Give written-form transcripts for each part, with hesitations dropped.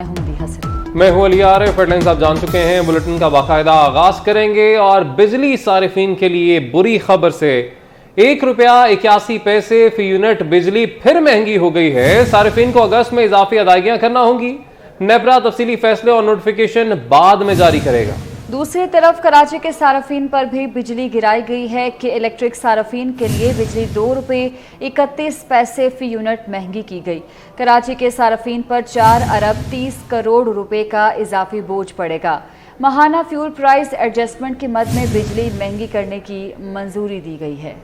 میں ہوں علی عارف۔ Head lines آپ جان چکے ہیں، بلٹن کا باقاعدہ آغاز کریں گے اور بجلی صارفین کے لیے بری خبر سے ₹1.81 فی یونٹ بجلی پھر مہنگی ہو گئی ہے۔ صارفین کو اگست میں اضافی ادائیگیاں کرنا ہوں گی۔ نیپرا تفصیلی فیصلے اور نوٹیفیکیشن بعد میں جاری کرے گا۔ دوسری طرف کراچی کے صارفین پر بھی بجلی گرائی گئی ہے کہ الیکٹرک صارفین کے لیے بجلی ₹2.31 فی یونٹ مہنگی کی گئی۔ کراچی کے صارفین پر 4.30 کروڑ کا اضافی بوجھ پڑے گا۔ ماہانہ فیول پرائز ایڈجسٹمنٹ کی مد میں بجلی مہنگی کرنے کی منظوری دی گئی ہے۔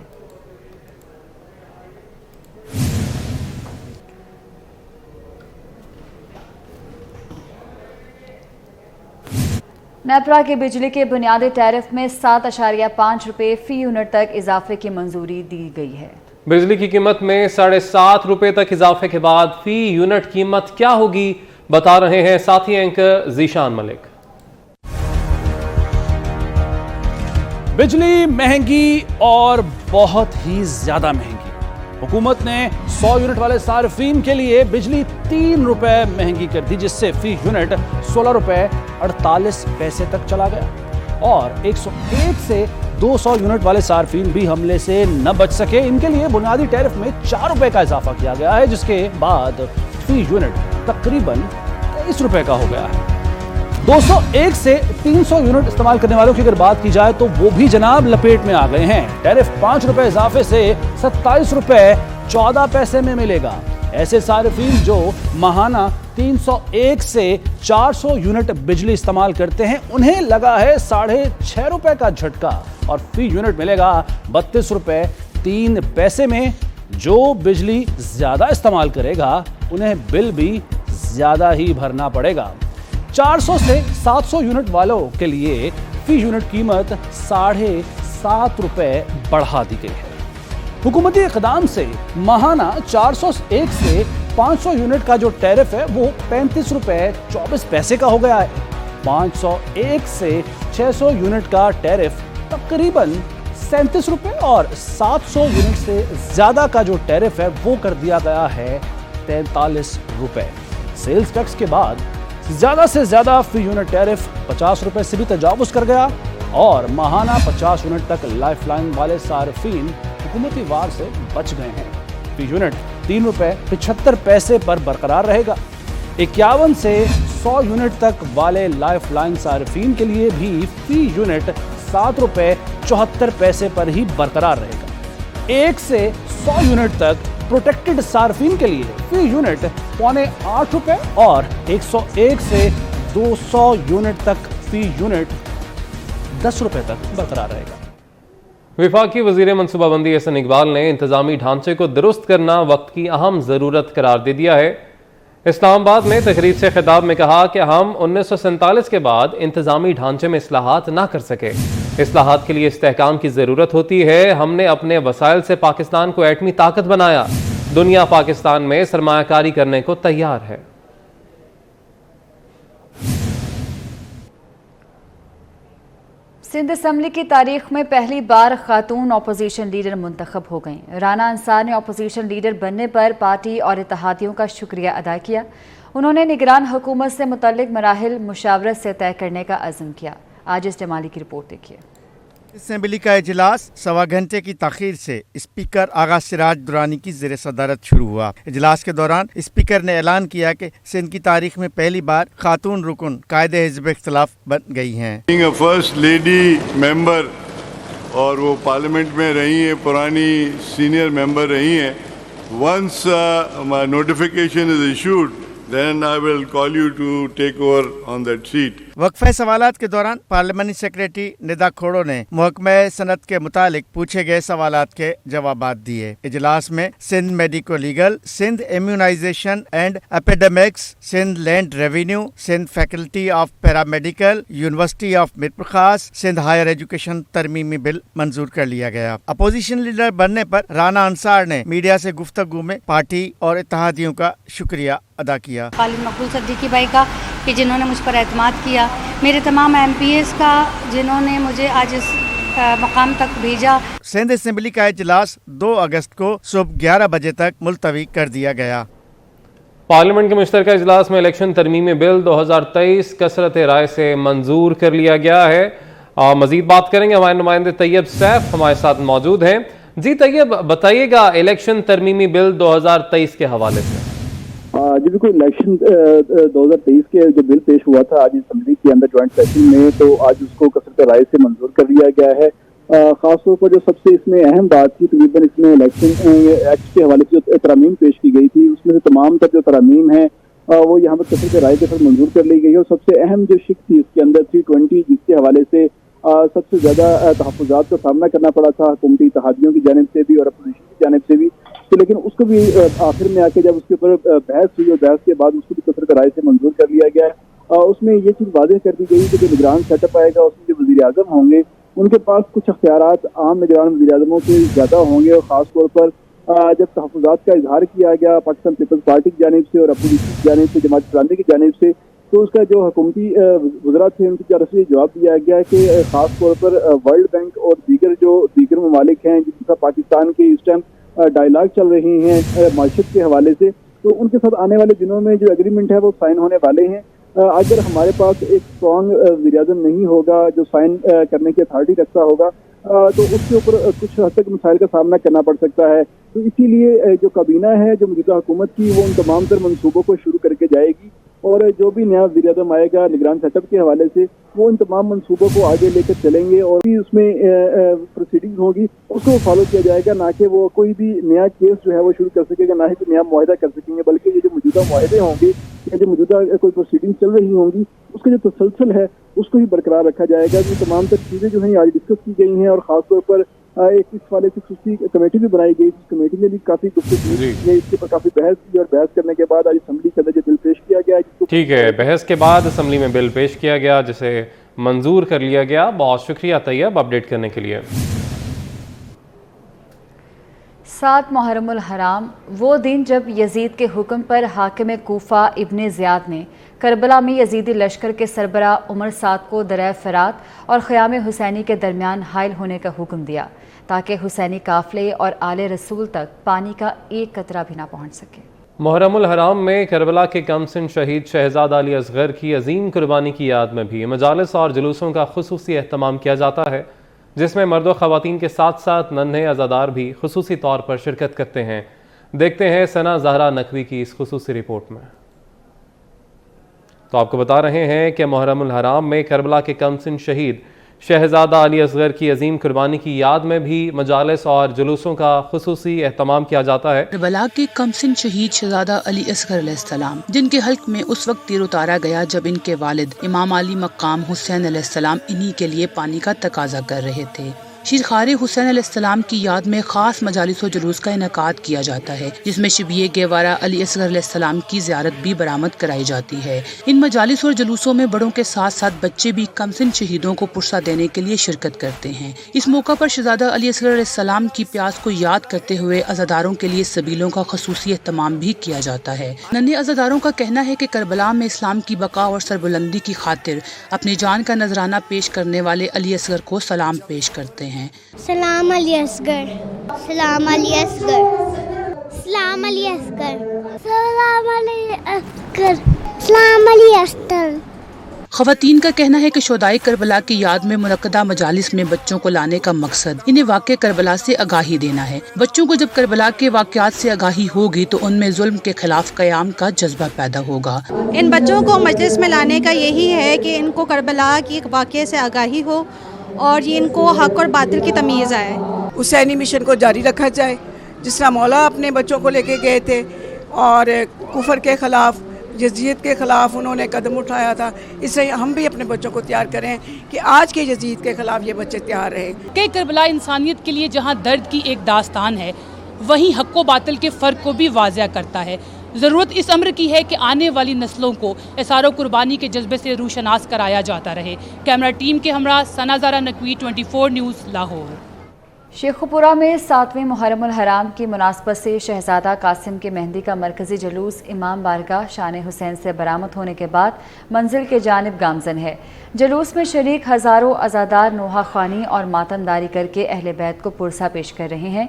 نیپرا کی بجلی کے بنیادی ٹیرف میں ₹7.5 فی یونٹ تک اضافے کی منظوری دی گئی ہے۔ بجلی کی قیمت میں ₹7.5 تک اضافے کے بعد فی یونٹ قیمت کیا ہوگی، بتا رہے ہیں ساتھی اینکر ذیشان ملک۔ بجلی مہنگی اور بہت ہی زیادہ مہنگی۔ حکومت نے 100 یونٹ والے صارفین کے لیے بجلی ₹3 مہنگی کر دی، جس سے فی یونٹ ₹16.48 تک چلا گیا، اور 101 سے 200 یونٹ والے صارفین بھی حملے سے نہ بچ سکے۔ ان کے لیے بنیادی ٹیرف میں ₹4 کا اضافہ کیا گیا ہے، جس کے بعد فی یونٹ تقریباً ₹23 کا ہو گیا ہے۔ 201 سے 300 یونٹ استعمال کرنے والوں کی اگر بات کی جائے تو وہ بھی جناب لپیٹ میں آ گئے ہیں۔ ٹیرف ₹5 اضافے سے ₹27.14 میں ملے گا۔ ایسے صارفین جو ماہانہ 301 سے 400 یونٹ بجلی استعمال کرتے ہیں، انہیں لگا ہے ₹6.5 کا جھٹکا، اور فی یونٹ ملے گا ₹32.03 میں۔ جو بجلی زیادہ استعمال کرے گا انہیں بل بھی زیادہ ہی بھرنا پڑے گا۔ 400 سے 700 یونٹ والوں کے لیے فی یونٹ قیمت ₹7.5 بڑھا دی گئی ہے۔ حکومتی اقدام سے ماہانہ 401 سے 500 یونٹ کا جو ٹیرف ہے وہ ₹35.24 کا ہو گیا ہے۔ 501 سے 600 یونٹ کا ٹیرف تقریباً ₹37 اور 700 یونٹ سے زیادہ کا جو ٹیرف ہے وہ کر دیا گیا ہے ₹43۔ سیلز ٹیکس کے بعد زیادہ سے زیادہ فی یونٹ ٹیرف ₹50 سے بھی تجاوز کر گیا، اور ماہانہ 50 یونٹ تک لائف لائن والے صارفین حکومتی وار سے بچ گئے ہیں۔ فی یونٹ ₹3.75 پر برقرار رہے گا۔ 51 سے 100 یونٹ تک والے لائف لائن صارفین کے لیے بھی فی یونٹ ₹7.74 پر ہی برقرار رہے گا۔ 1 سے 100 یونٹ تک پروٹیکٹڈ صارفین کے لیے فی یونٹ ₹8.25 اور 101 سے 200 یونٹ تک فی یونٹ ₹10 تک برقرار رہے گا۔ وفاقی وزیر منصوبہ بندی احسن اقبال نے انتظامی ڈھانچے کو درست کرنا وقت کی اہم ضرورت قرار دے دیا ہے۔ اسلام آباد میں تقریب سے خطاب میں کہا کہ ہم 1947 کے بعد انتظامی ڈھانچے میں اصلاحات نہ کر سکے۔ اصلاحات کے لیے استحکام کی ضرورت ہوتی ہے۔ ہم نے اپنے وسائل سے پاکستان کو ایٹمی طاقت بنایا۔ دنیا پاکستان میں سرمایہ کاری کرنے کو تیار ہے۔ سندھ اسمبلی کی تاریخ میں پہلی بار خاتون اپوزیشن لیڈر منتخب ہو گئیں۔ رانا انصار نے اپوزیشن لیڈر بننے پر پارٹی اور اتحادیوں کا شکریہ ادا کیا۔ انہوں نے نگران حکومت سے متعلق مراحل مشاورت سے طے کرنے کا عزم کیا۔ آج اس جمالی کی رپورٹ دیکھیے۔ اسمبلی کا اجلاس 1.25 گھنٹے کی تاخیر سے اسپیکر آغا سراج درانی کی زیر صدارت شروع ہوا۔ اجلاس کے دوران اسپیکر نے اعلان کیا کہ سندھ کی تاریخ میں پہلی بار خاتون رکن قائد حزب اختلاف بن گئی ہیں۔ فرسٹ لیڈی ممبر، اور وہ پارلیمنٹ میں رہی ہیں، پرانی سینئر ممبر رہی ہیں۔ Once my notification is issued, then I will call you to take over on that seat. وقفہ سوالات کے دوران پارلیمانی سیکریٹری ندا کھوڑو نے محکمہ صنعت کے متعلق پوچھے گئے سوالات کے جوابات دیے۔ اجلاس میں Sindh medico legal, Sindh immunization and epidemics, Sindh land revenue, Sindh faculty of paramedical, university of Mir Khas, Sindh higher education ترمیمی بل منظور کر لیا گیا۔ اپوزیشن لیڈر بننے پر رانا انصار نے میڈیا سے گفتگو میں پارٹی اور اتحادیوں کا شکریہ ادا کیا۔ خالد مقبول صدیقی بھائی کا کہ جنہوں نے مجھ پر اعتماد کیا، میرے تمام ایم پی ایس کا جنہوں نے مجھے آج اس مقام تک بھیجا۔ سندھ اسمبلی کا اجلاس 2 اگست کو صبح 11 بجے تک ملتوی کر دیا گیا۔ पार्लियामेंट के मुश्तरका इजलास में इलेक्शन तरमीमी बिल 2023 कसरत राय से मंजूर कर लिया गया है। मजीद बात करेंगे, हमारे नुमाइंदे तैयब सैफ हमारे साथ मौजूद हैं। जी तैयब, बताइएगा इलेक्शन तरमीमी बिल 2023 के हवाले से। जी बिल्कुल, इलेक्शन 2023 के जो बिल पेश हुआ था आज असेंबली के अंदर ज्वाइंट सेशन में, तो आज उसको कसरत राय से मंजूर कर लिया गया है। खासतौर पर जो सबसे इसमें अहम बात थी, तकरीबन इसमें इलेक्शन एक्ट के हवाले से जो तरामीम पेश की गई थी, उसमें से तमाम तर जो तरामीम है वो यहाँ पर कसरत राय के साथ मंजूर कर ली गई। और सबसे अहम जो शिक थी इसके अंदर 320, जिसके हवाले से सबसे ज़्यादा तहफ़्फ़ुज़ात का सामना करना पड़ा था हुकूमती इत्तेहादियों की जानिब से भी और अपोजिशन की जानिब से भी। तो लेकिन उसको भी आखिर में आके जब उसके ऊपर बहस हुई और बहस के बाद उसको भी कसरत राय से मंजूर कर लिया गया। उसमें ये चीज़ वाज़ेह कर दी गई कि जो निगरान सेटअप आएगा उसमें जो वज़ीर आज़म होंगे उनके पास कुछ अख्तियारात आम निगरान वज़ीर आज़मों के ज़्यादा होंगे। और ख़ास तौर पर जब तहफ़्फ़ुज़ात का इजहार किया गया पाकिस्तान पीपल्स पार्टी की जानिब से और अपोजिशन की जानिब से, जमात इस्लामी की जानिब से, तो उसका जो हुकूमती वज़रा थे उनकी तरफ से जवाब दिया गया कि ख़ास तौर पर वर्ल्ड बैंक और दीगर ममालिक हैं जिनके साथ पाकिस्तान के इस टाइम डायलॉग चल रही हैं माशत के हवाले से, तो उनके साथ आने वाले दिनों में जो एग्रीमेंट है वो साइन होने वाले हैं। अगर हमारे पास एक स्ट्रॉन्ग वज़ीर-ए-आज़म नहीं होगा जो साइन करने की अथॉरिटी रखता होगा तो उसके ऊपर कुछ हद तक मसाइल का सामना करना पड़ सकता है। तो इसीलिए जो काबीना है जो मौजूदा हुकूमत की, वो उन तमाम तर मनसूबों को शुरू करके जाएगी और जो भी नया वज़ीर-ए-आज़म आएगा निगरान सेटअप के हवाले से वो इन तमाम मनसूबों को आगे लेकर चलेंगे और भी उसमें प्रोसीडिंग होगी उसको फॉलो किया जाएगा, ना कि वो कोई भी नया केस जो है वो शुरू कर सकेगा, ना ही कोई नया मुआहदा कर सकेंगे, बल्कि ये जो मौजूदा मुआहदे होंगे या जो मौजूदा कोई प्रोसीडिंग चल रही होंगी उसका जो तसलसल है उसको ही बरकरार रखा जाएगा। ये तमाम तर चीज़ें जो हैं आज डिस्कस की गई हैं और ख़ासतौर पर एक इस वाले से खुशी कमेटी भी बनाई गई। इस कमेटी ने भी काफ़ी गुफ्तगू की, इसके ऊपर काफ़ी बहस की और बहस करने के बाद आज असेंबली के अंदर जो बिल पेश किया गया। ठीक है, बहस के बाद असेंबली में बिल पेश किया गया जिसे मंजूर कर लिया गया। बहुत शुक्रिया तैयब अपडेट करने के लिए। 7 मुहर्रमुल हराम वो दिन जब यजीद के हुक्म पर हाकिम कूफा इब्ने ज़ियाद ने करबला में यजीदी लश्कर के सरबरा उमर साद को दरिया फरात और ख़याम हुसैनी के दरमियान हायल होने का हुक्म दिया ताकि हुसैनी काफ़िले और आले रसूल तक पानी का एक कतरा भी ना पहुँच सके। मुहर्रमुल हराम में करबला के कमसिन शहीद शहजादा अली असगर की अजीम कुर्बानी की याद में भी मजालिस और जुलूसों का खुसूसी एहतमाम किया जाता है, जिसमें मर्द और ख़वातीन के साथ साथ नन्हे अज़ादार भी खुसूसी तौर पर शिरकत करते हैं। देखते हैं सना ज़हरा नकवी की इस खुसूसी रिपोर्ट में। तो आपको बता रहे हैं कि मुहर्रमुल हराम में करबला के कमसिन शहीद शहजादा अली असगर की अजीम कुर्बानी की याद में भी मजालिस और जुलूसों का खुसूसी एहतमाम किया जाता है। करबला के कमसिन शहीद शहजादा अली असगर अलैहिस्सलाम, जिनके हल्क में उस वक्त तीर उतारा गया जब इनके वालिद इमाम अली मकाम हुसैन अलैहिस्सलाम इन्हीं के लिए पानी का तकाजा कर रहे थे। शिरखारे हुसैन अलैहिस्सलाम की याद में खास मजालिस व जुलूस का इनकाद किया जाता है, जिसमें शबीए गेवारा अली असगर अलैहिस्सलाम की ज़ियारत भी बरामद कराई जाती है। इन मजालिस और जुलूसों में बड़ों के साथ साथ बच्चे भी कमसिन शहीदों को पुरसा देने के लिए शिरकत करते हैं। इस मौका पर शहजादा अली असगर अलैहिस्सलाम की प्यास को याद करते हुए अज़ादारों के लिए सबीलों का खसूसी एहतमाम भी किया जाता है। नन्हे अज़ादारों का कहना है कि करबला में इस्लाम की बका और सरबुलंदी की खातिर अपनी जान का नजराना पेश करने वाले अली असगर को सलाम पेश करते हैं। सलाम अली असगर, सलाम अली असगर, सलाम अली असगर, सलाम अली असगर, सलाम अली असगर। ख़वातीन का कहना है कि शुहदाए करबला की याद में मुनक्कदा मजालिस में बच्चों को लाने का मकसद इन्हें वाक़े करबला से आगाही देना है। बच्चों को जब करबला के वाक़यात से आगाही होगी तो उनमें जुल्म के खिलाफ क़याम का जज्बा पैदा होगा। इन बच्चों को मजलिस में लाने का यही है कि इनको करबला की वाक़े से आगाही हो और ये इनको हक और बातिल की तमीज़ आए। हुसैनी मिशन को जारी रखा जाए, जिस तरह मौला अपने बच्चों को लेके गए थे और कुफर के ख़िलाफ़ यजीद के ख़िलाफ़ उन्होंने कदम उठाया था, इसलिए हम भी अपने बच्चों को तैयार करें कि आज के यजीद के ख़िलाफ़ ये बच्चे तैयार रहें। कि करबला इंसानियत के लिए जहाँ दर्द की एक दास्तान है, वहीं हक़ व बातिल के फ़र्क को भी वाज़िया करता है। ज़रूरत इस अम्र की है कि आने वाली नस्लों को एसारो कुर्बानी के जज्बे से रूशनास कराया जाता रहे। कैमरा टीम के हमरा सना ज़हरा नकवी, 24 न्यूज़, लाहौर। शेखुपुरा में 7वें मुहर्रम उल हराम की मुनासबत से शहजादा कासिम के मेहंदी का मरकजी जुलूस इमाम बारगाह शान हुसैन से बरामद होने के बाद मंजिल के जानिब गामजन है। जुलूस में शरीक हज़ारों अज़ादार नोहा ख़्वानी और मातमदारी करके अहले बैत को पुरसा पेश कर रहे हैं।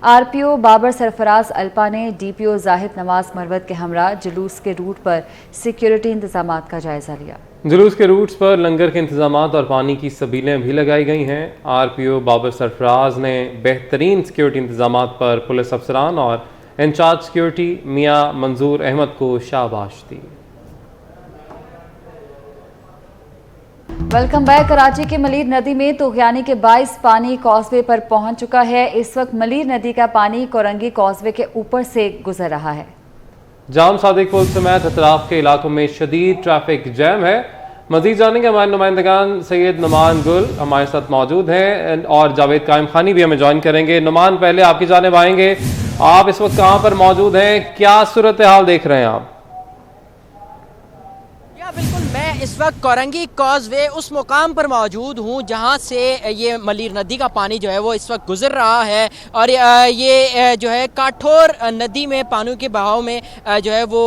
RPO बाबर सरफराज अल्पा ने DPO जाहिद नवाज मरवत के हमरा जुलूस के रूट पर सिक्योरिटी इंतजामात का जायजा लिया। जुलूस के रूट्स पर लंगर के इंतजामात और पानी की सबीलें भी लगाई गई हैं। RPO बाबर सरफराज ने बेहतरीन सिक्योरिटी इंतजामात पर पुलिस अफसरान और इंचार्ज सिक्योरिटी मियां मंजूर अहमद को शाबाश दी। Welcome back. कराची के मलीर नदी में तूग़यानी के बाइस पानी कॉजवे पर पहुंच चुका है। इस वक्त मलीर नदी का पानी कोरंगी कॉजवे के ऊपर से गुजर रहा है। जाम सादिक पुल समेत अतराफ के इलाकों में शदीद ट्रैफिक जैम है। मजीद जानेंगे हमारे नुमाइंदगान सैयद नुमान गुल हमारे साथ मौजूद हैं और जावेद कायम खानी भी हमें ज्वाइन करेंगे। नुमान, पहले आपकी जानिब आएंगे, आप इस वक्त कहाँ पर मौजूद हैं, क्या सूरत हाल देख रहे हैं आप? बिल्कुल, मैं इस वक्त कोरंगी कॉजवे उस मुकाम पर मौजूद हूँ जहाँ से ये मलीर नदी का पानी जो है वो इस वक्त गुजर रहा है और ये जो है काठोर नदी में पानी के बहाव में जो है वो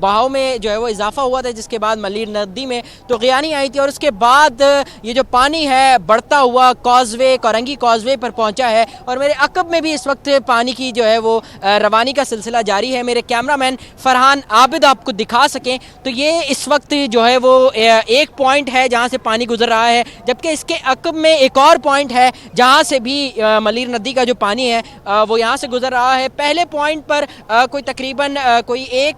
बहाव में जो है वो इजाफा हुआ था, जिसके बाद मलीर नदी में तूग़यानी आई थी और उसके बाद ये जो पानी है बढ़ता हुआ कॉजवे कोरंगी कॉजवे पर पहुँचा है और मेरे अकब में भी इस वक्त पानी की जो है वो रवानी का सिलसिला जारी है। मेरे कैमरामैन फरहान आबिद आपको दिखा सकें तो ये इस वक्त जो है वो एक पॉइंट है जहाँ से पानी गुजर रहा है, जबकि इसके अकब में एक और पॉइंट है जहाँ से भी मलीर नदी का जो पानी है वो यहाँ से गुजर रहा है। पहले पॉइंट पर कोई तकरीबन कोई 1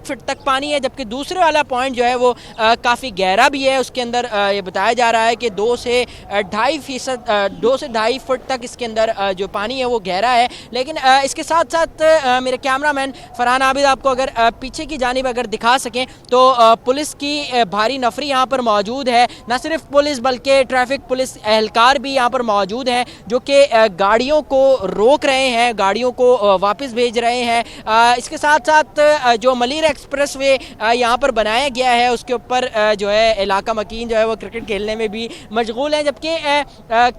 फीट तक पानी है, जबकि दूसरे वाला पॉइंट जो है वो काफ़ी गहरा भी है। उसके अंदर ये बताया जा रहा है कि 2 से 2.5 फुट तक इसके अंदर जो पानी है वो गहरा है। लेकिन इसके साथ साथ मेरे कैमरामैन फरहान आबिद आपको अगर पीछे की जानिब अगर दिखा सकें तो पुलिस की भारी नफरी यहाँ पर मौजूद है। न सिर्फ पुलिस बल्कि ट्रैफिक पुलिस एहलकार भी यहाँ पर मौजूद हैं जो कि गाड़ियों को रोक रहे हैं, गाड़ियों को वापस भेज रहे हैं। इसके साथ साथ जो मलीर एक्सप्रेस वे यहाँ पर बनाया गया है उसके ऊपर जो है इलाका मकीन जो है वो क्रिकेट खेलने में भी मशगूल हैं, जबकि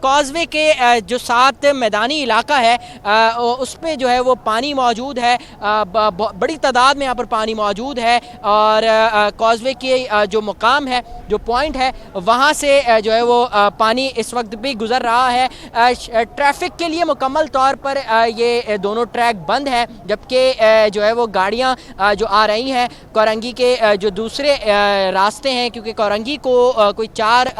कॉजवे के जो साथ मैदानी इलाका है उस पर जो है वो पानी मौजूद है, बड़ी तादाद में यहाँ पर पानी मौजूद है और कॉजवे के जो मुकाम है, जो पॉइंट है, वहाँ से जो है वो पानी इस वक्त भी गुजर रहा है। ट्रैफिक के लिए मुकम्मल तौर पर ये दोनों ट्रैक बंद है, जबकि जो है वो गाड़ियाँ जो आ रही हैं कोरंगी के जो दूसरे रास्ते हैं, क्योंकि कोरंगी को कोई 4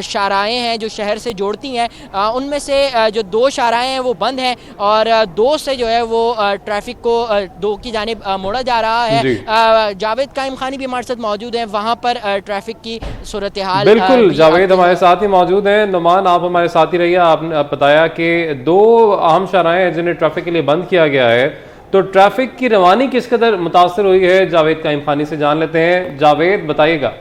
शाहराहें हैं जो शहर से जोड़ती हैं, उनमें से जो 2 शाहराहें हैं वो बंद हैं और 2 से जो है वो ट्रैफिक को 2 की जानिब मोड़ा जा रहा है। जावेद कायम खानी भी हमारे साथ मौजूद हैं, वहाँ पर ट्रैफिक की सूरत हाल बिल्कुल जावेद हमारे साथ ही मौजूद हैं। नुमान, आप हमारे साथ ही रहिए। आपने बताया कि 2 अहम शाहराहें हैं जिन्हें ट्रैफिक के लिए बंद किया गया है, तो ट्रैफिक की रवानी किस कदर मुतासर हुई है जावेद कायम खानी से जान लेते हैं। जावेद बताइएगा।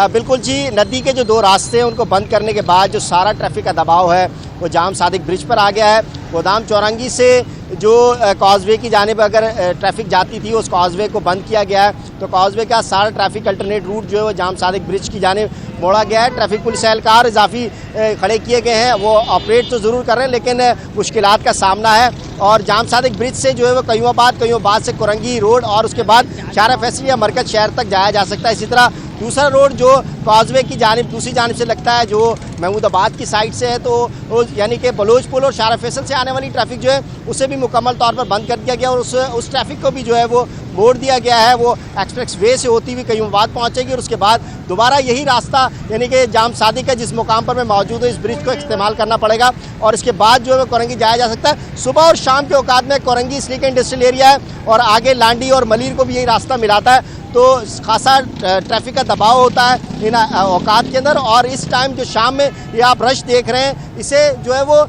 बिल्कुल जी, नदी के जो 2 रास्ते हैं उनको बंद करने के बाद जो सारा ट्रैफिक का दबाव है वो जाम सादिक ब्रिज पर आ गया है। गोदाम चौरंगी से जो कॉजवे की जानिब अगर ट्रैफिक जाती थी उस कॉजवे को बंद किया गया है, तो कॉजवे का सारा ट्रैफिक अल्टरनेट रूट जो है वो जाम सादिक ब्रिज की जानिब मोड़ा गया है। ट्रैफिक पुलिस एहलकार इजाफी खड़े किए गए हैं, वो ऑपरेट तो ज़रूर कर रहे हैं लेकिन मुश्किलात का सामना है और जाम सादिक ब्रिज से जो है वो कईयोंबाद से कोरंगी रोड और उसके बाद शारा फैसली या मरकज शहर तक जाया जा सकता है। इसी तरह दूसरा रोड जो कॉजवे की जानिब दूसरी जानिब से लगता है, जो महमूदाबाद की साइड से है, तो यानी कि बलोच पुल और शारा फैसल से आने वाली ट्रैफिक जो है उसे भी मुकम्मल तौर पर बंद कर दिया गया और उस ट्रैफिक को भी जो है वो मोड़ दिया गया है। वो एक्सप्रेस वे से होती हुई कईयोंबाद पहुँचेगी और उसके बाद दोबारा यही रास्ता यानी कि जाम सादिक का जिस मुकाम पर मैं मौजूद हूँ इस ब्रिज को इस्तेमाल करना पड़ेगा और इसके बाद जो है कोरंगी जाया जा सकता है। सुबह और शाम के औकात में कोरंगी स्लीक इंडस्ट्रियल एरिया है और आगे लांडी और मलीर को भी यही रास्ता मिलाता है, तो खासा ट्रैफिक का दबाव होता है इन औकात के अंदर। और इस टाइम जो शाम में ये आप रश देख रहे हैं اسے جو ہے وہ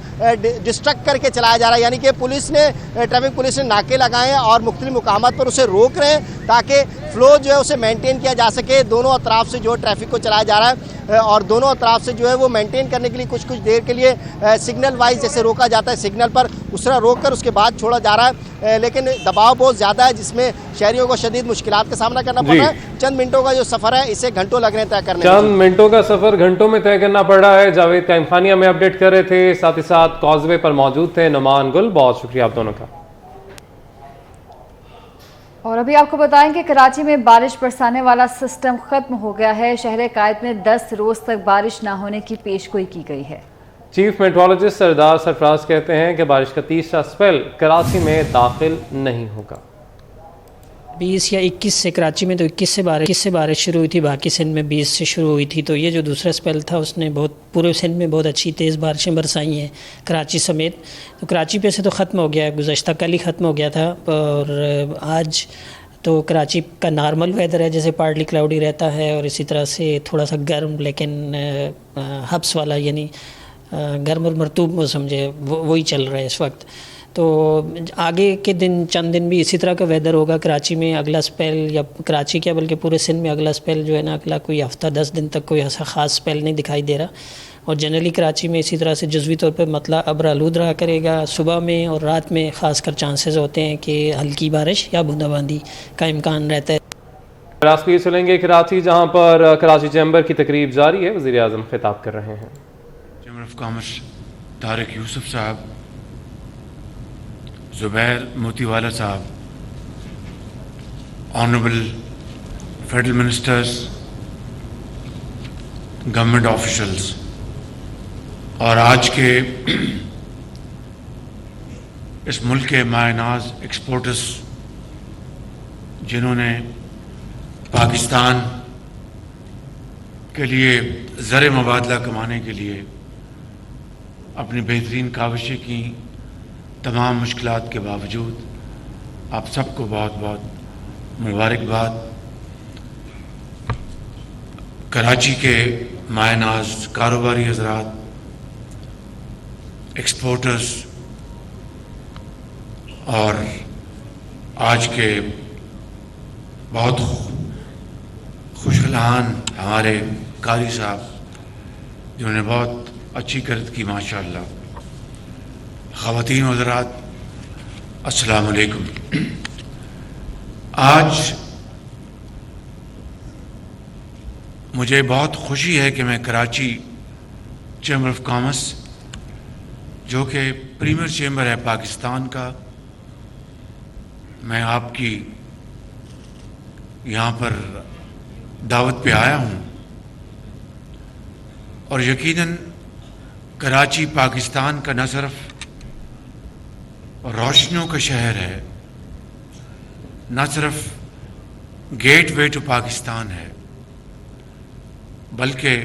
ڈسٹرکٹ کر کے چلایا جا رہا ہے، یعنی کہ ٹریفک پولیس نے ناکے لگائے ہیں اور مختلف مقامات پر اسے روک رہے ہیں تاکہ فلو جو ہے اسے مینٹین کیا جا سکے. دونوں اطراف سے جو ٹریفک کو چلایا جا رہا ہے اور دونوں اطراف سے جو ہے وہ مینٹین کرنے کے لیے کچھ دیر کے لیے سگنل وائز جیسے روکا جاتا ہے سگنل پر اس طرح روک کر اس کے بعد چھوڑا جا رہا ہے، لیکن دباؤ بہت زیادہ ہے جس میں شہریوں کو شدید مشکلات کا سامنا کرنا پڑ رہا ہے. چند منٹوں کا جو سفر ہے اسے گھنٹوں لگ رہے ہیں طے کرنے میں. چند منٹوں کا سفر گھنٹوں میں طے کرنا پڑ رہا ہے. جاوید قائم خانی ہمیں اپڈیٹ کر رہے تھے، ساتھ ہی ساتھ کازوے پر موجود تھے نعمان گل. بہت شکریہ آپ دونوں کا. اور ابھی آپ کو بتائیں کہ کراچی میں بارش برسانے والا سسٹم ختم ہو گیا ہے. شہر قائد میں 10 روز تک بارش نہ ہونے کی پیشگوئی کی گئی ہے. چیف میٹرولوجسٹ سردار سرفراز کہتے ہیں کہ بارش کا تیسرا سپیل کراچی میں داخل نہیں ہوگا. 20 یا 21 سے کراچی میں تو 21 سے بارش شروع ہوئی تھی، باقی سندھ میں 20 سے شروع ہوئی تھی. تو یہ جو دوسرا سپیل تھا اس نے پورے سندھ میں بہت اچھی تیز بارشیں برسائی ہیں کراچی سمیت. تو کراچی پہ سے تو ختم ہو گیا، گزشتہ کل ہی ختم ہو گیا تھا. اور آج تو کراچی کا نارمل ویدر ہے، جیسے پارٹلی کلاؤڈی رہتا ہے اور اسی طرح سے تھوڑا سا گرم لیکن ہبس والا، یعنی گرم اور مرطوب موسم جو ہے وہی چل رہا ہے اس وقت. تو آگے کے چند دن بھی اسی طرح کا ویدر ہوگا کراچی میں. اگلا سپیل، یا کراچی کیا بلکہ پورے سندھ میں اگلا سپیل جو ہے نا اگلا کوئی ہفتہ 10 دن تک کوئی ایسا خاص سپیل نہیں دکھائی دے رہا. اور جنرلی کراچی میں اسی طرح سے جزوی طور پہ مطلع ابر آلود رہا کرے گا. صبح میں اور رات میں خاص کر چانسز ہوتے ہیں کہ ہلکی بارش یا بوندا باندی کا امکان رہتا ہے. راسپیر چلیں گے کراچی، جہاں پر کراچی چیمبر کی تقریب جاری ہے. وزیر اعظم خطاب کر رہے ہیں. چیمبر آف کامرس طارق یوسف صاحب، زبیر موتی والا صاحب، honourable federal ministers, government officials اور آج کے اس ملک کے مایہ ناز ایکسپورٹرز جنہوں نے پاکستان کے لیے زر مبادلہ کمانے کے لیے اپنی بہترین کاوشیں کی، تمام مشکلات کے باوجود آپ سب کو بہت بہت مبارکباد. کراچی کے مایہ ناز کاروباری حضرات، ایکسپورٹرز اور آج کے بہت خوشگلان ہمارے قاری صاحب جنہوں نے بہت اچھی کرد کی ماشاءاللہ. خواتین و حضرات السلام علیکم. آج مجھے بہت خوشی ہے کہ میں کراچی چیمبر آف کامرس، جو کہ پریمیئر چیمبر ہے پاکستان کا، میں آپ کی یہاں پر دعوت پہ آیا ہوں. اور یقیناً کراچی پاکستان کا نہ صرف روشنیوں کا شہر ہے، نہ صرف گیٹ وے ٹو پاکستان ہے، بلکہ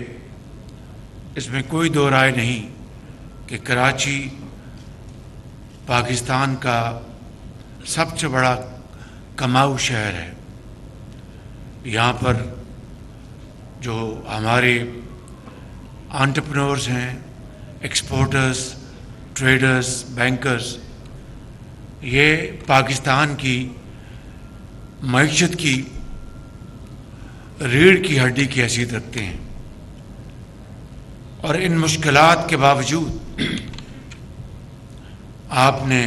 اس میں کوئی دو رائے نہیں کہ کراچی پاکستان کا سب سے بڑا کماؤ شہر ہے. یہاں پر جو ہمارے انٹرپرینورز ہیں، ایکسپورٹرز، ٹریڈرز، بینکرز، یہ پاکستان کی معیشت کی ریڑھ کی ہڈی کی حیثیت رکھتے ہیں. اور ان مشکلات کے باوجود آپ نے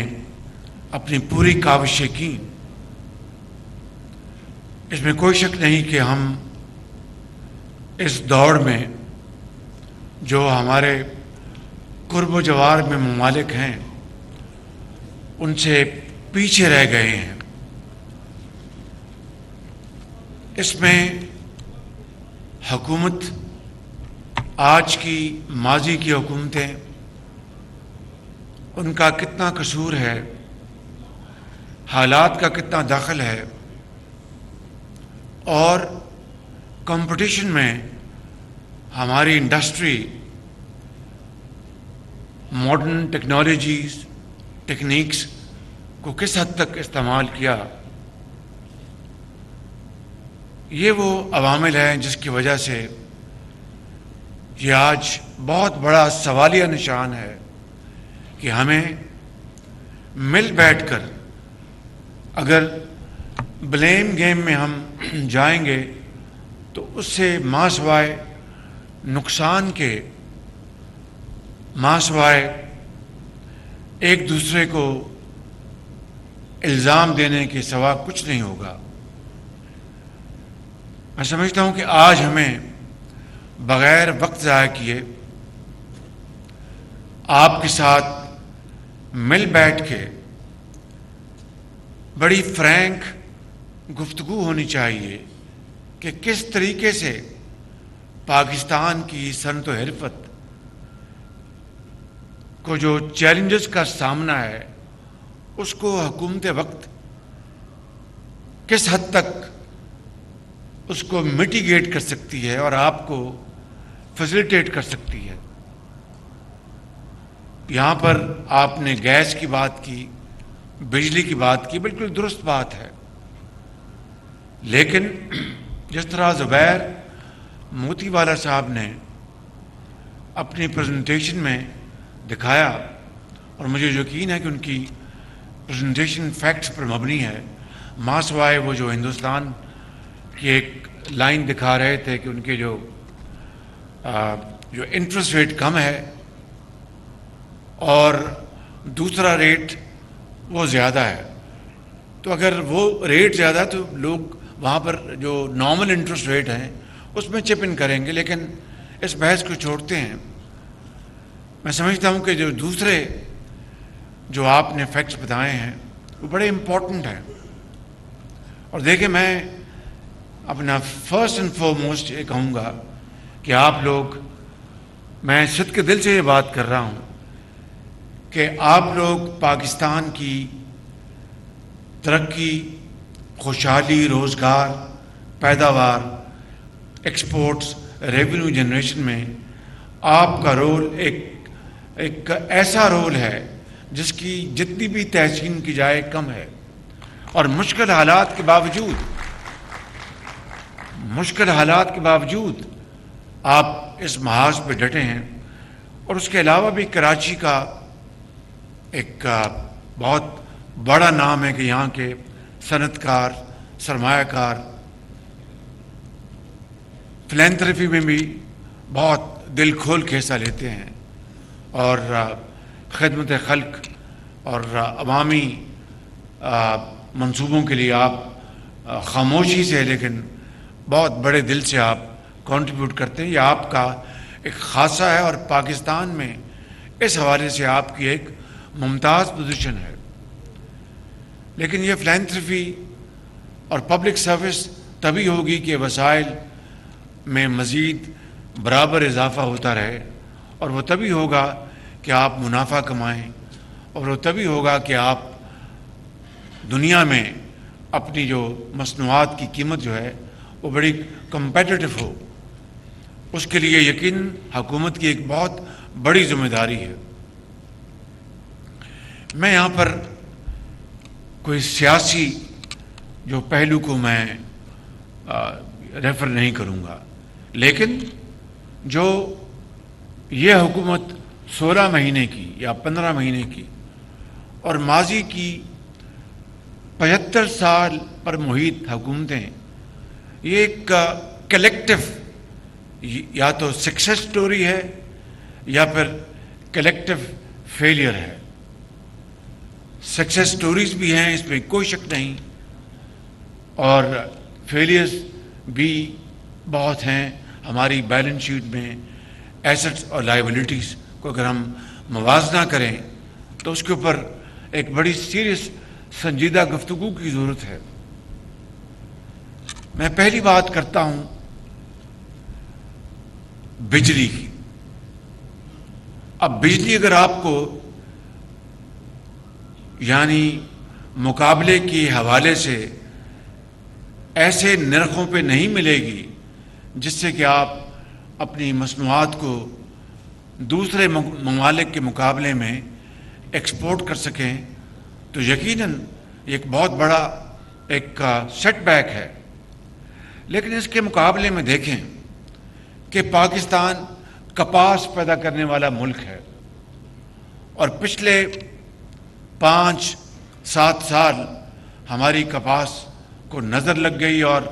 اپنی پوری کاوشیں کی. اس میں کوئی شک نہیں کہ ہم اس دوڑ میں جو ہمارے قرب و جوار میں ممالک ہیں ان سے پیچھے رہ گئے ہیں. اس میں حکومت، آج کی ماضی کی حکومتیں، ان کا کتنا قصور ہے، حالات کا کتنا دخل ہے، اور کمپٹیشن میں ہماری انڈسٹری ماڈرن ٹیکنالوجیز، ٹیکنیکس کو کس حد تک استعمال کیا. یہ وہ عوامل ہیں جس کی وجہ سے یہ آج بہت بڑا سوالیہ نشان ہے کہ ہمیں مل بیٹھ کر اگر بلیم گیم میں ہم جائیں گے تو اس سے ماں سوائے نقصان کے، ماں سوائے ایک دوسرے کو الزام دینے کے سوا کچھ نہیں ہوگا۔ میں سمجھتا ہوں کہ آج ہمیں بغیر وقت ضائع کیے آپ کے ساتھ مل بیٹھ کے بڑی فرینک گفتگو ہونی چاہیے کہ کس طریقے سے پاکستان کی صنعت و حرفت کو جو چیلنجز کا سامنا ہے اس کو حکومت وقت کس حد تک اس کو میٹیگیٹ کر سکتی ہے اور آپ کو فیسیلیٹیٹ کر سکتی ہے۔ یہاں پر آپ نے گیس کی بات کی، بجلی کی بات کی، بالکل درست بات ہے، لیکن جس طرح زبیر موتی والا صاحب نے اپنی پریزنٹیشن میں دکھایا، اور مجھے یقین ہے کہ ان کی پریزنٹیشن فیکٹس پر مبنی ہے، ماں سوائے وہ جو ہندوستان کی ایک لائن دکھا رہے تھے کہ ان کے جو انٹرسٹ ریٹ کم ہے اور دوسرا ریٹ وہ زیادہ ہے، تو اگر وہ ریٹ زیادہ ہے تو لوگ وہاں پر جو نارمل انٹرسٹ ریٹ ہیں اس میں چپ ان کریں گے، لیکن اس بحث کو چھوڑتے ہیں۔ میں سمجھتا ہوں کہ جو دوسرے جو آپ نے فیکٹس بتائے ہیں وہ بڑے امپورٹنٹ ہیں، اور دیکھیں میں اپنا فرسٹ اینڈ فارموسٹ یہ کہوں گا کہ آپ لوگ، میں صدق کے دل سے یہ بات کر رہا ہوں کہ آپ لوگ پاکستان کی ترقی، خوشحالی، روزگار، پیداوار، ایکسپورٹس، ریونیو جنریشن میں آپ کا رول ایک ایسا رول ہے جس کی جتنی بھی تحسین کی جائے کم ہے، اور مشکل حالات کے باوجود آپ اس محاذ پہ ڈٹے ہیں۔ اور اس کے علاوہ بھی کراچی کا ایک بہت بڑا نام ہے کہ یہاں کے صنعت کار، سرمایہ کار فلینتھرپی میں بھی بہت دل کھول کے حصہ لیتے ہیں، اور خدمت خلق اور عوامی منصوبوں کے لیے آپ خاموشی سے لیکن بہت بڑے دل سے آپ کنٹریبیوٹ کرتے ہیں۔ یہ آپ کا ایک خاصہ ہے، اور پاکستان میں اس حوالے سے آپ کی ایک ممتاز پوزیشن ہے۔ لیکن یہ فلینتھرپی اور پبلک سروس تبھی ہوگی کہ وسائل میں مزید برابر اضافہ ہوتا رہے، اور وہ تبھی ہوگا کہ آپ منافع کمائیں، اور وہ تبھی ہوگا کہ آپ دنیا میں اپنی جو مصنوعات کی قیمت جو ہے وہ بڑی کمپیٹیٹو ہو۔ اس کے لیے یقیناً حکومت کی ایک بہت بڑی ذمہ داری ہے۔ میں یہاں پر کوئی سیاسی جو پہلو کو میں ریفر نہیں کروں گا، لیکن جو یہ حکومت 16 مہینے کی یا 15 مہینے کی اور ماضی کی 75 سال پر محیط حکومتیں، یہ ایک کلیکٹیو یا تو سکسیس سٹوری ہے یا پھر کلیکٹیو فیلئر ہے۔ سکسیس سٹوریز بھی ہیں، اس میں کوئی شک نہیں، اور فیلئرز بھی بہت ہیں۔ ہماری بیلنس شیٹ میں ایسٹس اور لائبلٹیز کو اگر ہم موازنہ کریں تو اس کے اوپر ایک بڑی سیریس سنجیدہ گفتگو کی ضرورت ہے۔ میں پہلی بات کرتا ہوں بجلی کی۔ اب بجلی اگر آپ کو یعنی مقابلے کے حوالے سے ایسے نرخوں پہ نہیں ملے گی جس سے کہ آپ اپنی مصنوعات کو دوسرے ممالک کے مقابلے میں ایکسپورٹ کر سکیں، تو یقیناً ایک بہت بڑا ایک سیٹ بیک ہے۔ لیکن اس کے مقابلے میں دیکھیں کہ پاکستان कपास पैदा करने वाला मुल्क है और पिछले 5-7 साल हमारी कपास को नज़र लग गई और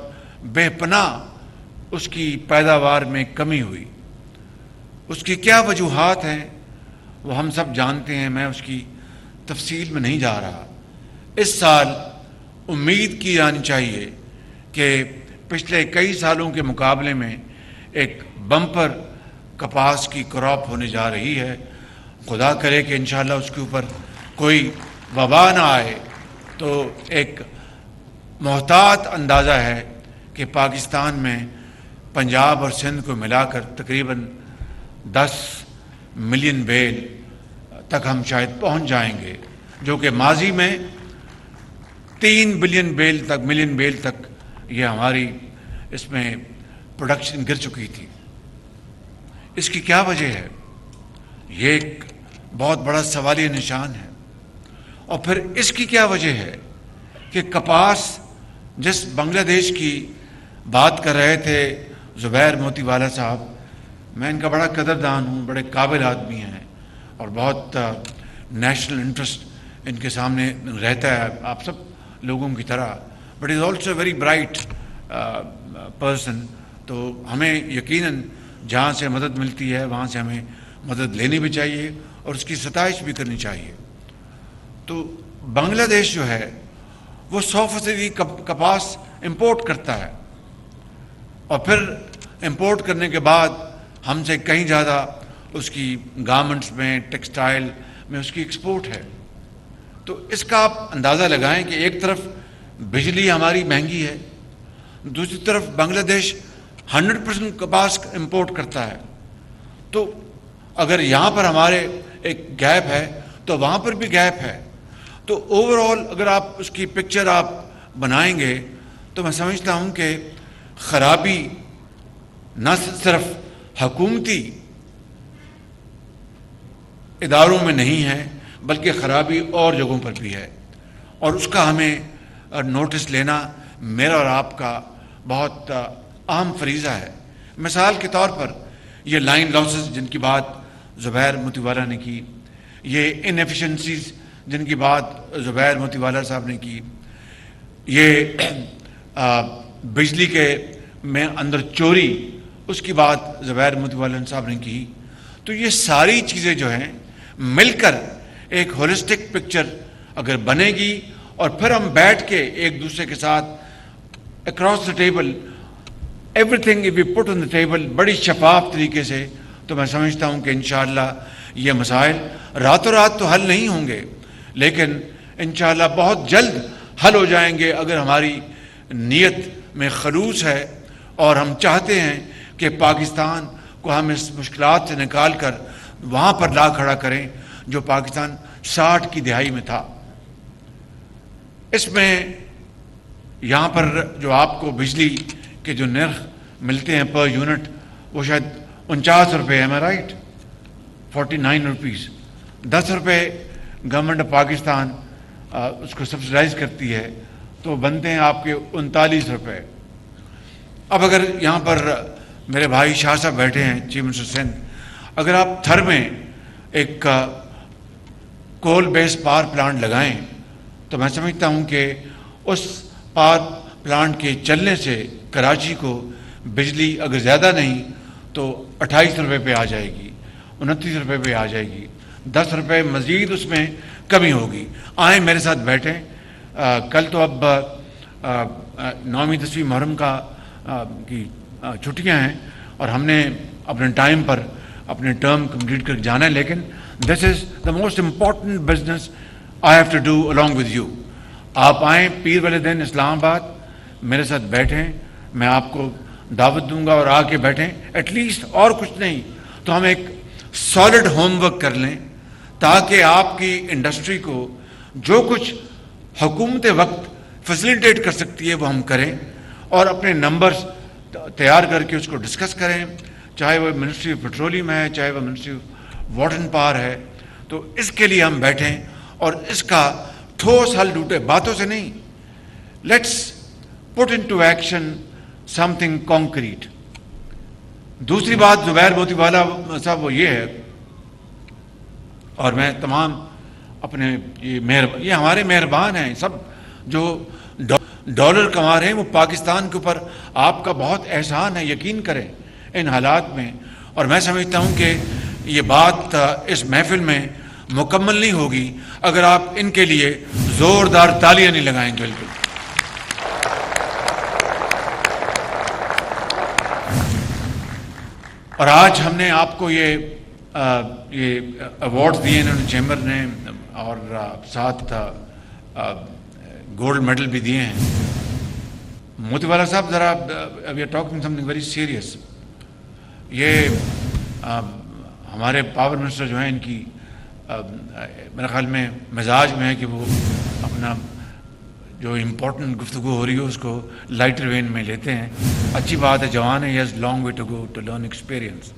बेपनाह उसकी पैदावार में कमी हुई। उसकी क्या वजूहात हैं वो हम सब जानते हैं, मैं उसकी तफसील में नहीं जा रहा। इस साल उम्मीद की जानी चाहिए कि पिछले कई सालों के मुकाबले में एक बम्पर कपास की क्रॉप होने जा रही है। खुदा करे कि इंशाअल्लाह उसके ऊपर कोई वबा ना आए। तो एक मोहतात अंदाज़ा है कि पाकिस्तान में पंजाब और सिंध को मिलाकर तकरीबन 10 मिलियन बेल तक हम शायद पहुंच जाएंगे, जो कि माजी में 3 मिलियन बेल तक ये हमारी इसमें प्रोडक्शन गिर चुकी थी। इसकी क्या वजह है? ये एक बहुत बड़ा सवालिया निशान है। और फिर इसकी क्या वजह है कि कपास जिस बांग्लादेश की बात कर रहे थे ज़ुबैर मोतीवाला साहब, मैं इनका बड़ा कदरदान हूँ, बड़े काबिल आदमी हैं और बहुत नेशनल इंटरेस्ट इनके सामने रहता है आप सब लोगों की तरह, but is also very bright person. तो हमें यकीनन जहाँ से मदद मिलती है वहाँ से हमें मदद लेनी भी चाहिए और उसकी सताइश भी करनी चाहिए। तो बांग्लादेश जो है वो 100% कपास इंपोर्ट करता है और फिर इंपोर्ट करने के बाद हमसे कहीं ज़्यादा उसकी गारमेंट्स में, टेक्सटाइल में उसकी एक्सपोर्ट है। तो इसका आप अंदाज़ा लगाएं कि एक तरफ बिजली हमारी महंगी है, दूसरी तरफ बांग्लादेश 100% कपास इंपोर्ट करता है। तो अगर यहाँ पर हमारे एक गैप है तो वहाँ पर भी गैप है। तो ओवरऑल अगर आप उसकी पिक्चर आप बनाएंगे तो मैं समझता हूँ कि खराबी न सिर्फ हुकूमती इदारों में नहीं है बल्कि खराबी और जगहों पर भी है और उसका हमें नोटिस लेना मेरा और आपका बहुत अहम फरीज़ा है। मिसाल के तौर पर ये लाइन लॉसेस जिनकी बात ज़ुबैर मोतीवाला ने की, ये इनएफिशिएंसीज जिनकी बात ज़ुबैर मोतीवाला साहब ने की, ये बिजली के में अंदर चोरी उसकी बात ज़ुबैर मोतीवाला साहब ने की। तो ये सारी चीज़ें जो हैं मिलकर एक होलिस्टिक पिक्चर अगर बनेगी और फिर हम बैठ के एक दूसरे के साथ across the table everything if we put on the table बड़ी शफाफ तरीके से, तो मैं समझता हूँ कि इंशाअल्लाह ये मसाइल रातों रात तो हल नहीं होंगे लेकिन इंशाअल्लाह बहुत जल्द हल हो जाएंगे अगर हमारी नीयत में खलूस है और हम चाहते हैं कि पाकिस्तान को हम इस मुश्किलात से निकाल कर वहाँ पर ला खड़ा करें जो पाकिस्तान 60 की दिहाई में था। इसमें यहाँ पर जो आपको बिजली के जो नर्ख मिलते हैं पर यूनिट वो शायद 49 रुपये है, मैं राइट, 49 रुपीज़, 10 रुपये गवर्नमेंट ऑफ पाकिस्तान उसको सब्सिडाइज करती है तो बनते हैं आपके 39 रुपये। अब अगर यहाँ पर मेरे भाई शाह साहब बैठे हैं, चीफ मिनिस्टर सिंध, अगर आप थर में एक कोल बेस्ड पावर प्लांट लगाएं तो मैं समझता हूँ कि उस पावर प्लांट के चलने से कराची को बिजली अगर ज़्यादा नहीं तो 28 रुपये पे आ जाएगी, 29 रुपये पे आ जाएगी, 10 रुपये मज़ीद उसमें कमी होगी। आए मेरे साथ बैठें। कल तो अब 9वीं 10वीं मुहर्रम की छुट्टियां हैं और हमने अपने टाइम पर अपने टर्म कंप्लीट कर जाना है, लेकिन this is the most important business I have to do along with you. आप आएँ पीर वाले दिन इस्लामाबाद, मेरे साथ बैठें, मैं आपको दावत दूंगा और आके बैठें एटलीस्ट, और कुछ नहीं तो हम एक सॉलिड होमवर्क कर लें ताकि आपकी इंडस्ट्री को जो कुछ हुकूमत वक्त फैसिलिटेट कर सकती है वो हम करें और अपने नंबर्स तैयार करके उसको डिस्कस करें, चाहे वो मिनिस्ट्री ऑफ पेट्रोलियम है, चाहे वो ministry of water and power है। तो इसके लिए हम बैठें और इसका ठोस हल ढूंढे, बातों से नहीं। Let's put into action something concrete. دوسری بات زبیر موتی والا صاحب وہ یہ ہے، اور میں تمام اپنے یہ ہمارے مہربان ہیں سب جو ڈالر کما رہے ہیں، وہ پاکستان کے اوپر آپ کا بہت احسان ہے، یقین کریں ان حالات میں. اور میں سمجھتا ہوں کہ یہ بات اس محفل میں مکمل نہیں ہوگی اگر آپ ان کے لیے زوردار تالیاں نہیں لگائیں گے. بالکل. اور آج ہم نے آپ کو یہ ایوارڈ دیے انہوں نے چیمبر نے، اور ساتھ گولڈ میڈل بھی دیے ہیں. موتی والا صاحب ذرا we are talking something very serious. یہ ہمارے پاور منسٹر جو ہیں ان کی میرے خیال میں مزاج میں ہے کہ وہ اپنا جو امپورٹنٹ گفتگو ہو رہی ہے اس کو لائٹر وین میں لیتے ہیں. اچھی بات ہے، جوان ہے، he has long way to go to learn experience.